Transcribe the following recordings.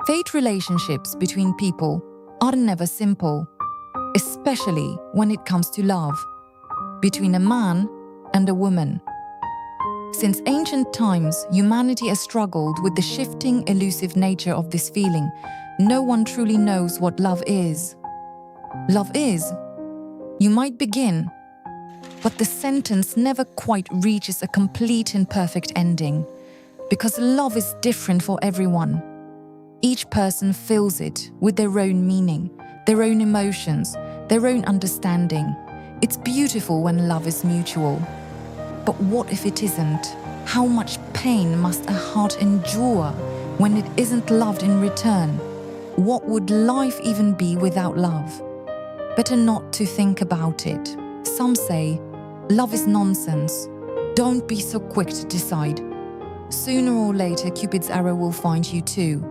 Fate relationships between people are never simple, especially when it comes to love, between a man and a woman. Since ancient times, humanity has struggled with the shifting, elusive nature of this feeling. No one truly knows what love is. Love is, you might begin, but the sentence never quite reaches a complete and perfect ending, because love is different for everyone. Each person fills it with their own meaning, their own emotions, their own understanding. It's beautiful when love is mutual. But what if it isn't? How much pain must a heart endure when it isn't loved in return? What would life even be without love? Better not to think about it. Some say, love is nonsense. Don't be so quick to decide. Sooner or later, Cupid's arrow will find you too.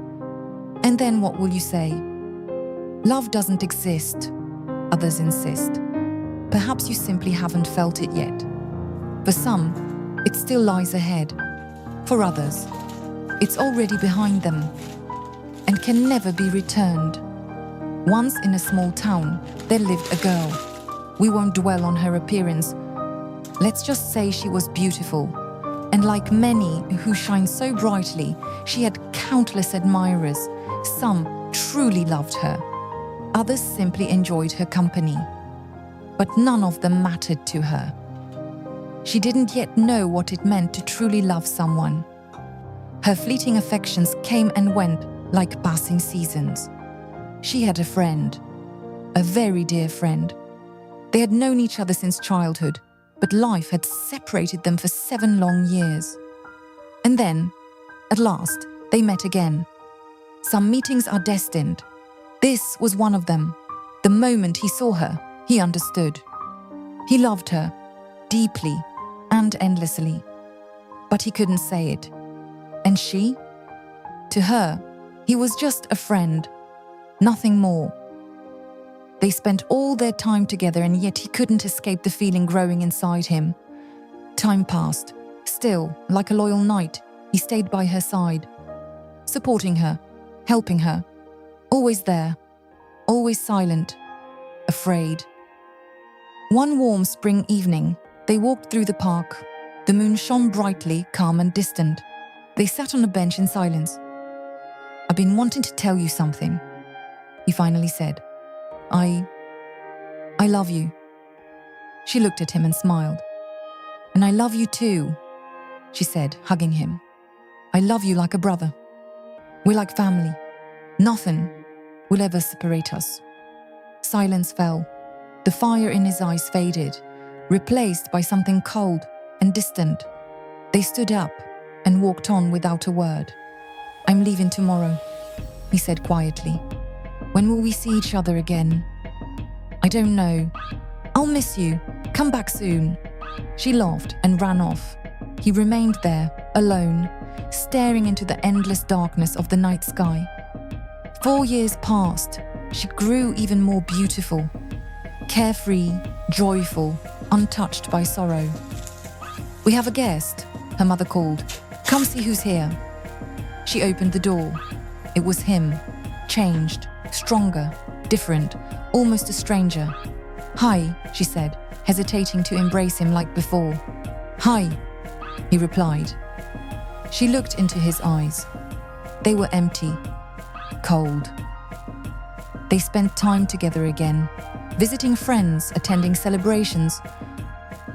And then what will you say? Love doesn't exist, others insist. Perhaps you simply haven't felt it yet. For some, it still lies ahead. For others, it's already behind them and can never be returned. Once in a small town, there lived a girl. We won't dwell on her appearance. Let's just say she was beautiful. And like many who shine so brightly, she had countless admirers. Some truly loved her. Others simply enjoyed her company. But none of them mattered to her. She didn't yet know what it meant to truly love someone. Her fleeting affections came and went like passing seasons. She had a friend, a very dear friend. They had known each other since childhood, but life had separated them for 7 long years. And then, at last, they met again. Some meetings are destined. This was one of them. The moment he saw her, he understood. He loved her, deeply and endlessly. But he couldn't say it. And she? To her, he was just a friend, nothing more. They spent all their time together, and yet he couldn't escape the feeling growing inside him. Time passed. Still, like a loyal knight, he stayed by her side, supporting her, helping her, always there, always silent, afraid. One warm spring evening, they walked through the park. The moon shone brightly, calm and distant. They sat on a bench in silence. "I've been wanting to tell you something," he finally said. I love you." She looked at him and smiled. "And I love you too," she said, hugging him. "I love you like a brother. We're like family. Nothing will ever separate us." Silence fell. The fire in his eyes faded, replaced by something cold and distant. They stood up and walked on without a word. "I'm leaving tomorrow," he said quietly. "When will we see each other again?" "I don't know. I'll miss you. Come back soon." She laughed and ran off. He remained there, alone, staring into the endless darkness of the night sky. 4 years passed. She grew even more beautiful, carefree, joyful, untouched by sorrow. "We have a guest," her mother called. "Come see who's here." She opened the door. It was him, changed, stronger, different, almost a stranger. "Hi," she said, hesitating to embrace him like before. "Hi," he replied. She looked into his eyes. They were empty, cold. They spent time together again, visiting friends, attending celebrations.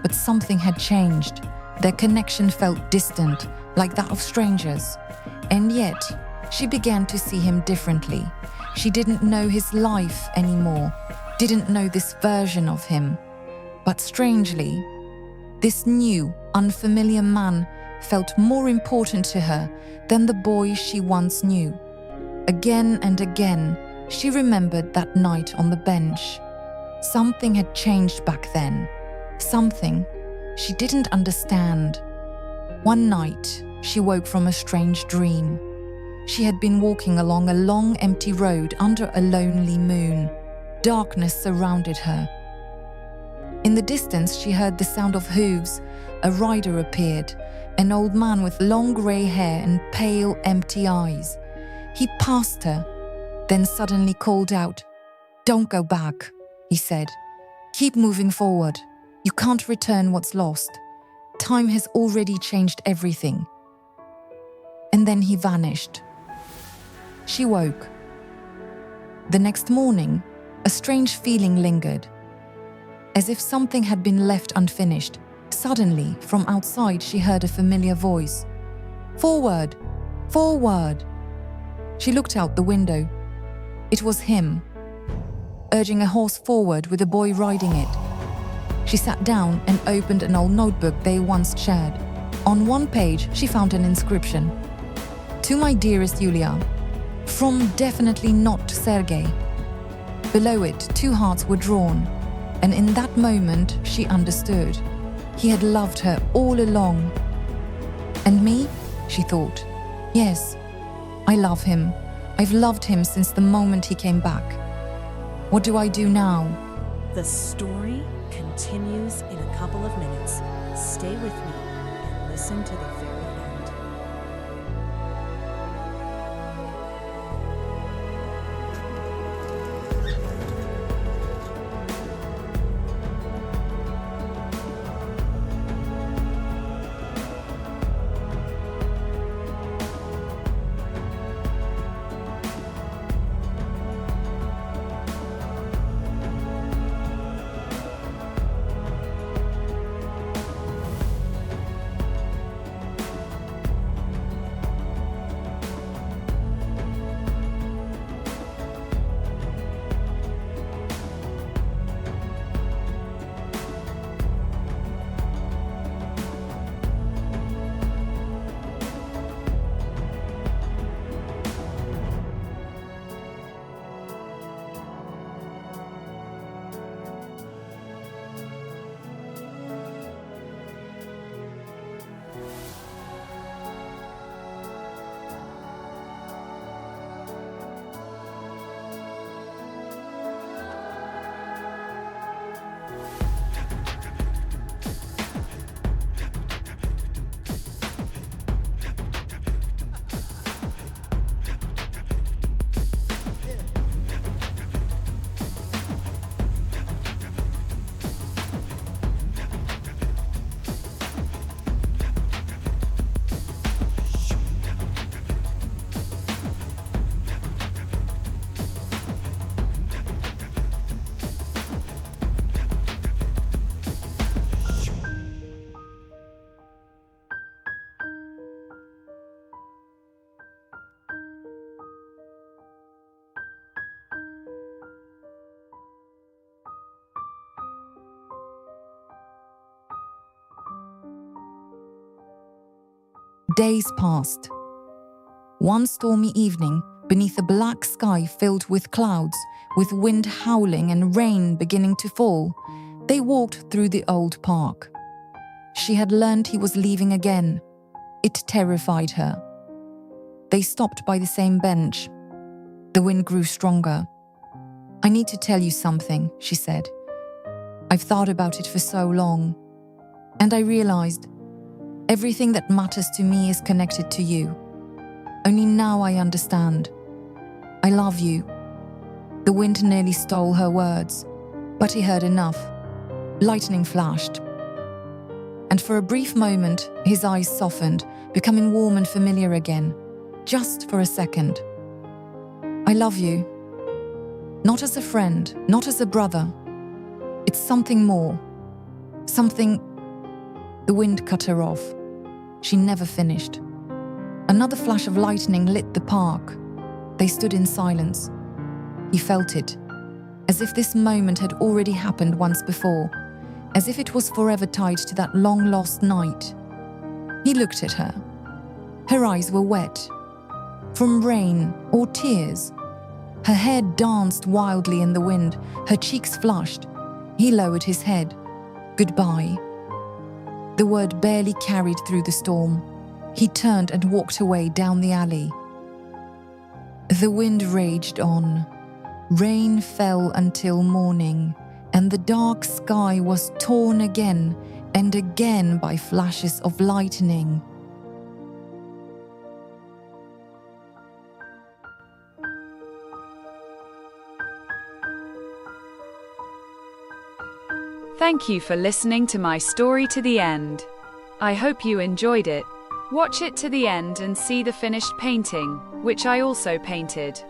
But something had changed. Their connection felt distant, like that of strangers. And yet, she began to see him differently. She didn't know his life anymore, didn't know this version of him. But strangely, this new, unfamiliar man felt more important to her than the boy she once knew. Again and again, she remembered that night on the bench. Something had changed back then, something she didn't understand. One night, she woke from a strange dream. She had been walking along a long, empty road under a lonely moon. Darkness surrounded her. In the distance, she heard the sound of hooves. A rider appeared, an old man with long grey hair and pale, empty eyes. He passed her, then suddenly called out, "Don't go back," he said. "Keep moving forward. You can't return what's lost. Time has already changed everything." And then he vanished. She woke. The next morning, a strange feeling lingered. As if something had been left unfinished, suddenly, from outside, she heard a familiar voice. "Forward! Forward!" She looked out the window. It was him, urging a horse forward with a boy riding it. She sat down and opened an old notebook they once shared. On one page, she found an inscription. "To my dearest Yulia, from definitely not Sergei." Below it, 2 hearts were drawn, and in that moment, she understood. He had loved her all along. And me? She thought. Yes, I love him. I've loved him since the moment he came back. What do I do now? The story continues in a couple of minutes. Stay with me and listen to the very end. Days passed. One stormy evening, beneath a black sky filled with clouds, with wind howling and rain beginning to fall, they walked through the old park. She had learned he was leaving again. It terrified her. They stopped by the same bench. The wind grew stronger. "I need to tell you something," she said. "I've thought about it for so long, and I realized everything that matters to me is connected to you. Only now I understand. I love you." The wind nearly stole her words, but he heard enough. Lightning flashed. And for a brief moment, his eyes softened, becoming warm and familiar again, just for a second. "I love you. Not as a friend, not as a brother. It's something more. Something..." The wind cut her off. She never finished. Another flash of lightning lit the park. They stood in silence. He felt it, as if this moment had already happened once before, as if it was forever tied to that long-lost night. He looked at her. Her eyes were wet. From rain or tears. Her hair danced wildly in the wind, her cheeks flushed. He lowered his head. "Goodbye." The word barely carried through the storm. He turned and walked away down the alley. The wind raged on. Rain fell until morning, and the dark sky was torn again and again by flashes of lightning. Thank you for listening to my story to the end. I hope you enjoyed it. Watch it to the end and see the finished painting, which I also painted.